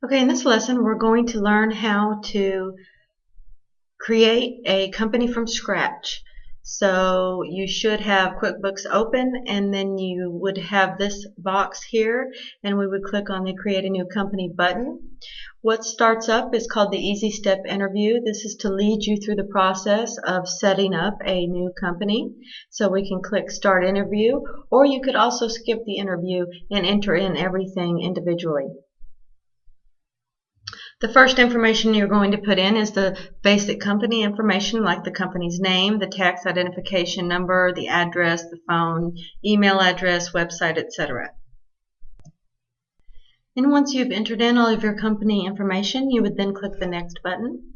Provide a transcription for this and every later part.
Okay, in this lesson we're going to learn how to create a company from scratch. So you should have QuickBooks open, and then you would have this box here, and we would click on the Create a New Company button. What starts up is called the Easy Step Interview. This is to lead you through the process of setting up a new company. So we can click Start Interview, or you could also skip the interview and enter in everything individually. The first information you're going to put in is the basic company information, like the company's name, the tax identification number, the address, the phone, email address, website, etc. And once you've entered in all of your company information, you would then click the Next button.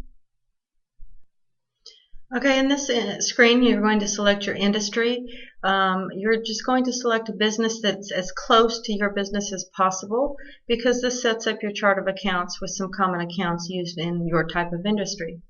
Okay, in this screen you're going to select your industry. You're just going to select a business that's as close to your business as possible, because this sets up your chart of accounts with some common accounts used in your type of industry.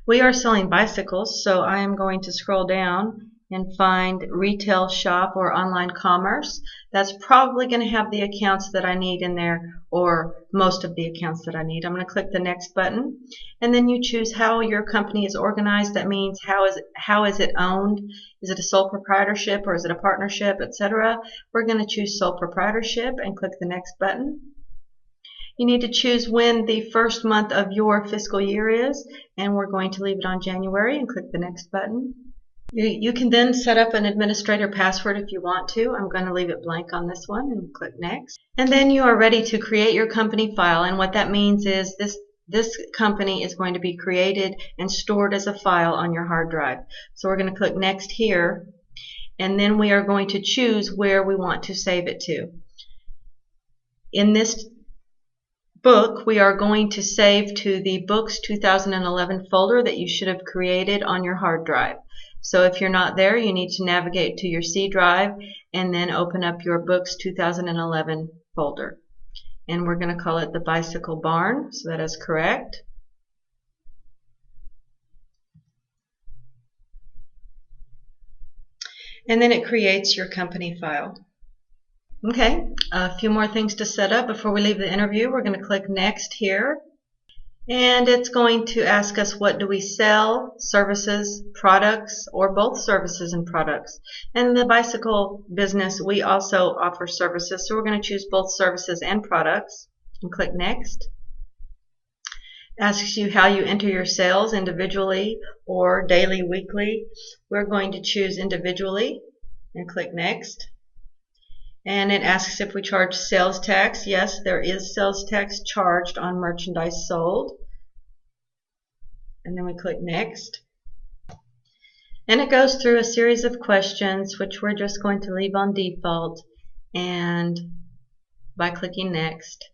We are selling bicycles, so I am going to scroll down and find retail shop or online commerce. That's probably going to have the accounts that I need in there, or most of the accounts that I need. I'm going to click the Next button, and then you choose how your company is organized. That means how is it owned? Is it a sole proprietorship or is it a partnership, etc. We're going to choose sole proprietorship and click the Next button. You need to choose when the first month of your fiscal year is, and we're going to leave it on January and click the Next button. You can then set up an administrator password if you want to. I'm going to leave it blank on this one and click Next. And then you are ready to create your company file, and what that means is this company is going to be created and stored as a file on your hard drive. So we're going to click Next here, and then we are going to choose where we want to save it to. In this book, we are going to save to the Books 2011 folder that you should have created on your hard drive. So if you're not there, you need to navigate to your C drive and then open up your Books 2011 folder. And we're going to call it the Bicycle Barn, so that is correct. And then it creates your company file. Okay, a few more things to set up before we leave the interview. We're going to click Next here. And it's going to ask us, what do we sell? Services, products, or both services and products. And the bicycle business, we also offer services, so we're going to choose both services and products and click Next. Asks you how you enter your sales, individually or daily, weekly. We're going to choose individually and click Next. And it asks if we charge sales tax. Yes, there is sales tax charged on merchandise sold. And then we click Next. And it goes through a series of questions, which we're just going to leave on default, and by clicking Next.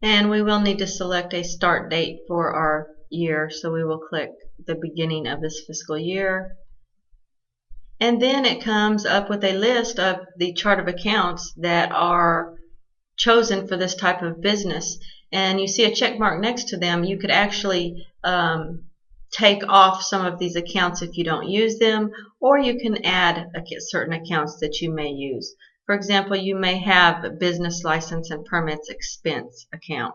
And we will need to select a start date for our year, so we will click the beginning of this fiscal year. And then it comes up with a list of the chart of accounts that are chosen for this type of business. And you see a check mark next to them. You could actually take off some of these accounts if you don't use them, or you can add certain accounts that you may use. For example, you may have a business license and permits expense account.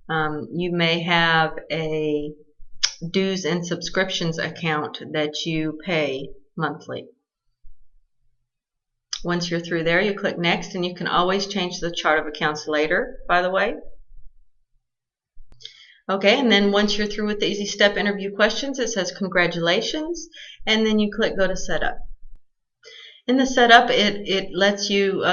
You may have a dues and subscriptions account that you pay monthly. Once you're through there, you click Next, and you can always change the chart of accounts later, by the way. Okay, and then once you're through with the Easy Step interview questions, it says congratulations, and then you click Go to Setup. In the setup, it lets you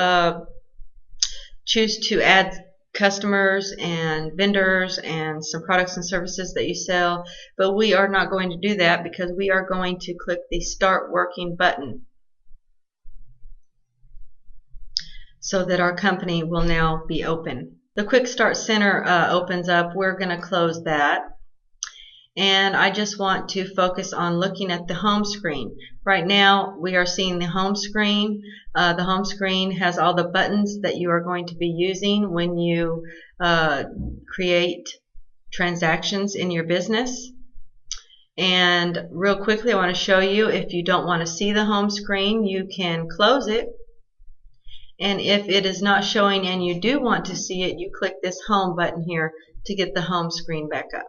choose to add customers and vendors and some products and services that you sell, but we are not going to do that because we are going to click the Start Working button so that our company will now be open. The Quick Start Center opens up. We're going to close that. And I just want to focus on looking at the home screen. Right now we are seeing the home screen. The home screen has all the buttons that you are going to be using when you create transactions in your business. And real quickly, I want to show you, if you don't want to see the home screen, you can close it And if it is not showing and you do want to see it, you click this home button here to get the home screen back up.